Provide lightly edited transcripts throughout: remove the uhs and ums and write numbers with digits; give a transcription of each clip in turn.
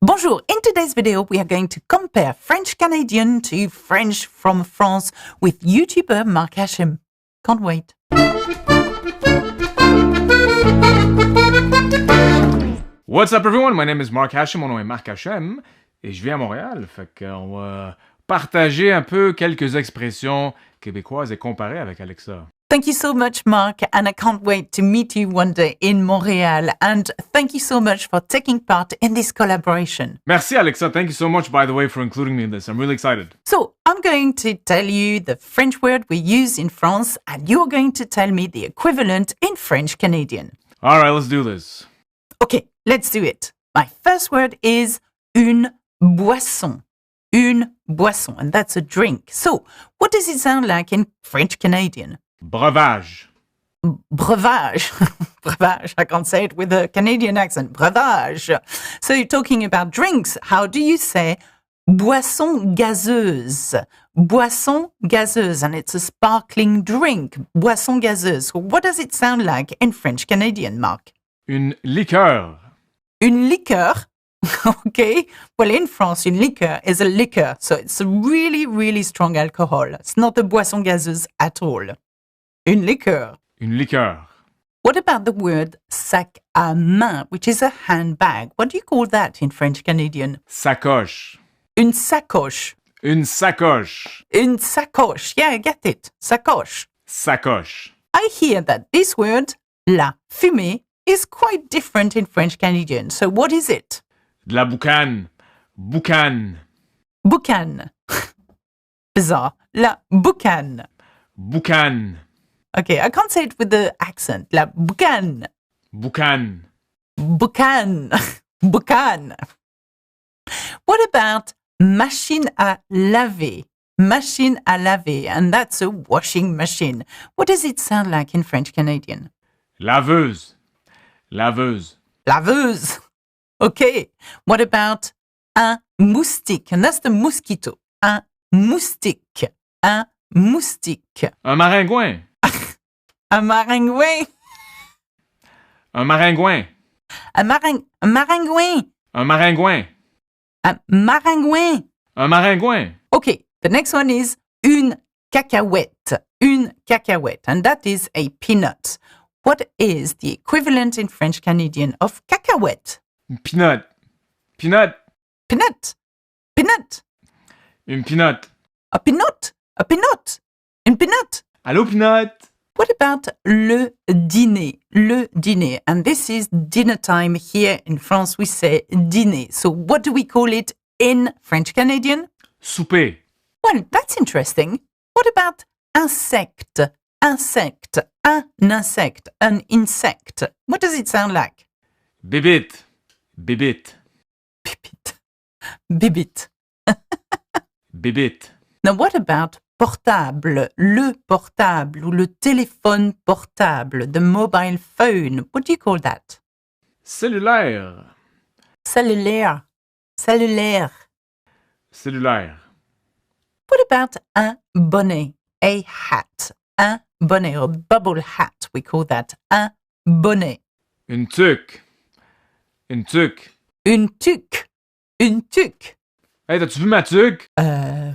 Bonjour, in today's video we are going to compare French Canadian to French from France with YouTuber Mark Hachem. Can't wait. What's up everyone? My name is Mark Hachem, mon nom est Mark Hachem et je vis à Montréal. Fait qu'on va partager un peu quelques expressions québécoises et comparer avec Alexa. Thank you so much, Mark, and I can't wait to meet you one day in Montreal. And thank you so much for taking part in this collaboration. Merci Alexa, thank you so much by the way for including me in this. I'm really excited. So I'm going to tell you the French word we use in France, and you're going to tell me the equivalent in French Canadian. Alright, let's do this. Okay, let's do it. My first word is une boisson. Une boisson, and that's a drink. So what does it sound like in French Canadian? Breuvage. Breuvage. Breuvage. I can't say it with a Canadian accent. Breuvage. So you're talking about drinks. How do you say boisson gazeuse? Boisson gazeuse. And it's a sparkling drink. Boisson gazeuse. What does it sound like in French Canadian, Mark? Une liqueur. Une liqueur. Okay. Well, in France, une liqueur is a liquor. So it's a really, really strong alcohol. It's not a boisson gazeuse at all. Une liqueur. Une liqueur. What about the word sac à main, which is a handbag? What do you call that in French Canadian? Sacoche. Une sacoche. Une sacoche. Une sacoche. Yeah, I get it. Sacoche. Sacoche. I hear that this word, la fumée, is quite different in French Canadian. So what is it? De la boucane. Boucane. Boucane. Bizarre. La boucane. Boucane. Okay, I can't say it with the accent. La boucane. Boucane. Boucane. Boucane. What about machine à laver? Machine à laver, and that's a washing machine. What does it sound like in French Canadian? Laveuse. Laveuse. Laveuse. Okay. What about un moustique? And that's the mosquito. Un moustique. Un moustique. Un maringouin. Un maringouin. Un maringouin. Un maringouin. Un maringouin. Un maringouin. Un maringouin. Okay, the next one is une cacahuète. Une cacahuète, and that is a peanut. What is the equivalent in French Canadian of cacahuète? Une peanut. Peanut. Peanut. Peanut. Une peanut. A peanut. A peanut. Une peanut. Allô, peanut. What about le dîner? Le dîner. And this is dinner time. Here in France, we say dîner. So what do we call it in French Canadian? Souper. Well, that's interesting. What about insecte? Insecte. Un insect. An insect. What does it sound like? Bibite. Bibite. Bibite. Bibite. Bibite. Now, what about portable? Le portable ou le téléphone portable, the mobile phone. What do you call that? Cellulaire. Cellulaire. Cellulaire. Cellulaire. What about un bonnet? A hat. Un bonnet, or bubble hat, we call that. Un bonnet. Une tuque. Une tuque. Une tuque. Une tuque. Hey, t'as-tu vu ma tuque?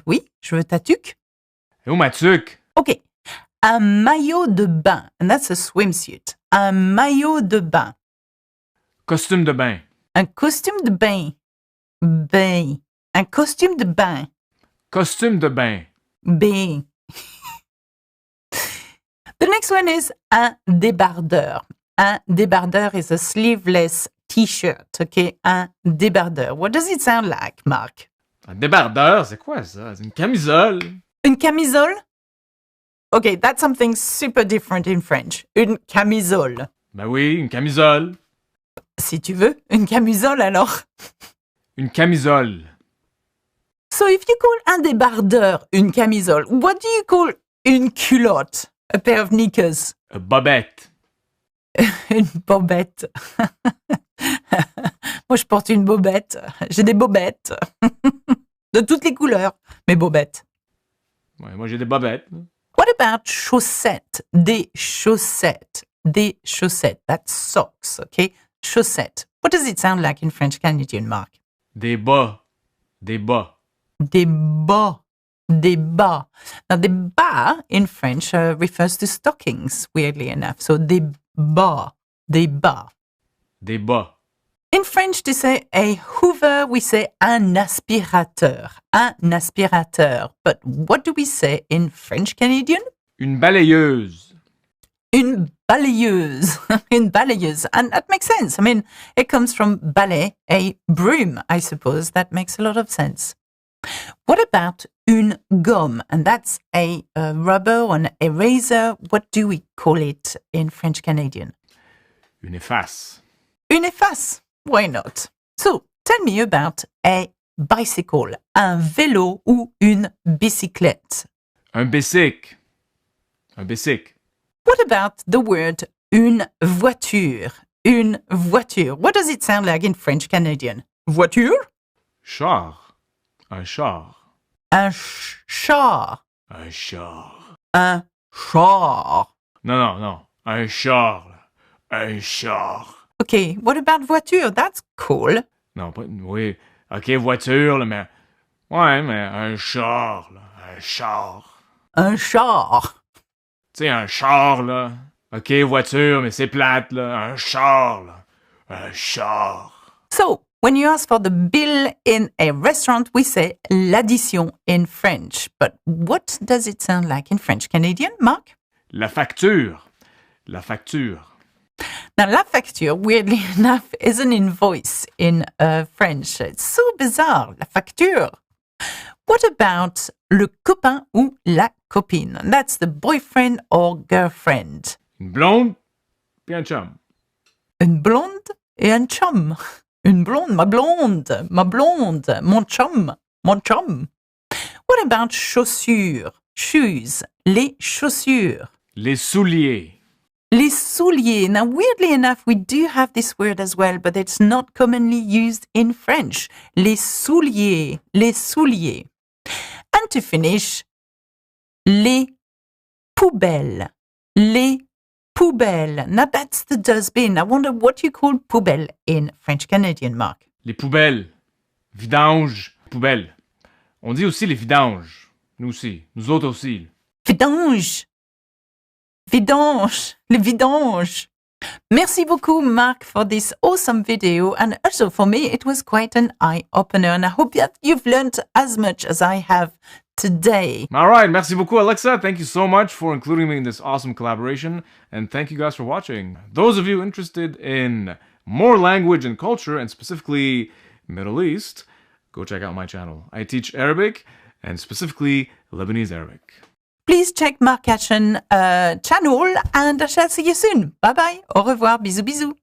Oui, je veux ta tuque. Et où ma tuque? Okay. Un maillot de bain, and that's a swimsuit. Un maillot de bain. Costume de bain. Un costume de bain. Bain. Un costume de bain. Costume de bain. Bain. The next one is un débardeur. Un débardeur is a sleeveless t-shirt, okay? Un débardeur. What does it sound like, Mark? Un débardeur, c'est quoi ça? C'est une camisole. Une camisole? Okay, that's something super different in French. Une camisole. Ben oui, une camisole. Si tu veux, une camisole alors. Une camisole. So if you call un débardeur une camisole, what do you call une culotte? A pair of knickers. Bobette. Une bobette. Moi, je porte une bobette. J'ai des bobettes. De toutes les couleurs, mes bobettes. Ouais, moi j'ai des bobettes. What about chaussettes? Des chaussettes. Des chaussettes. That's socks, okay? Chaussette. What does it sound like in French Canadian, Mark? Des bas. Des bas. Des bas. Des bas. Now, des bas in French refers to stockings, weirdly enough. So, des bas. Des bas. Des bas. In French, to say a hoover, we say un aspirateur. Un aspirateur. But what do we say in French Canadian? Une balayeuse. Une balayeuse. Une balayeuse. And that makes sense. I mean, it comes from balai, a broom, I suppose. That makes a lot of sense. What about une gomme? And that's a rubber or an eraser. What do we call it in French Canadian? Une efface. Une efface. Why not? So, tell me about a bicycle, un vélo ou une bicyclette. Un bicycle. Un bicycle. What about the word une voiture? Une voiture. What does it sound like in French Canadian? Voiture? Char. Un char. Un char. Un char. Un char. Non. Un char. Un char. Okay, what about voiture? That's cool. Non, pas... Oui. OK, voiture, là, mais... Ouais, mais un char, là. Un char. Un char. Tu sais, un char, là. OK, voiture, mais c'est plate, là. Un char, là. Un char. So, when you ask for the bill in a restaurant, we say l'addition in French. But what does it sound like in French Canadian, Mark? La facture. La facture. Now, la facture, weirdly enough, is an invoice in French. It's so bizarre, la facture. What about le copain ou la copine? That's the boyfriend or girlfriend. Une blonde, puis un chum. Une blonde et un chum. Une blonde, ma blonde, mon chum, mon chum. What about chaussures? Shoes, les chaussures. Les souliers. Les souliers. Now, weirdly enough, we do have this word as well, but it's not commonly used in French. Les souliers. Les souliers. And to finish, les poubelles. Les poubelles. Now, that's the dustbin. I wonder what you call poubelle in French Canadian, Mark. Les poubelles. Vidange. Poubelles. On dit aussi les vidanges. Nous aussi. Nous autres aussi. Vidange. Vidange. Les vidanges. Merci beaucoup, Mark, for this awesome video. And also for me, it was quite an eye-opener. And I hope that you've learned as much as I have today. All right. Merci beaucoup, Alexa. Thank you so much for including me in this awesome collaboration. And thank you guys for watching. Those of you interested in more language and culture, and specifically Middle East, go check out my channel. I teach Arabic, and specifically Lebanese Arabic. Please check Mark Cashen channel, and I shall see you soon. Bye bye. Au revoir. Bisous, bisous.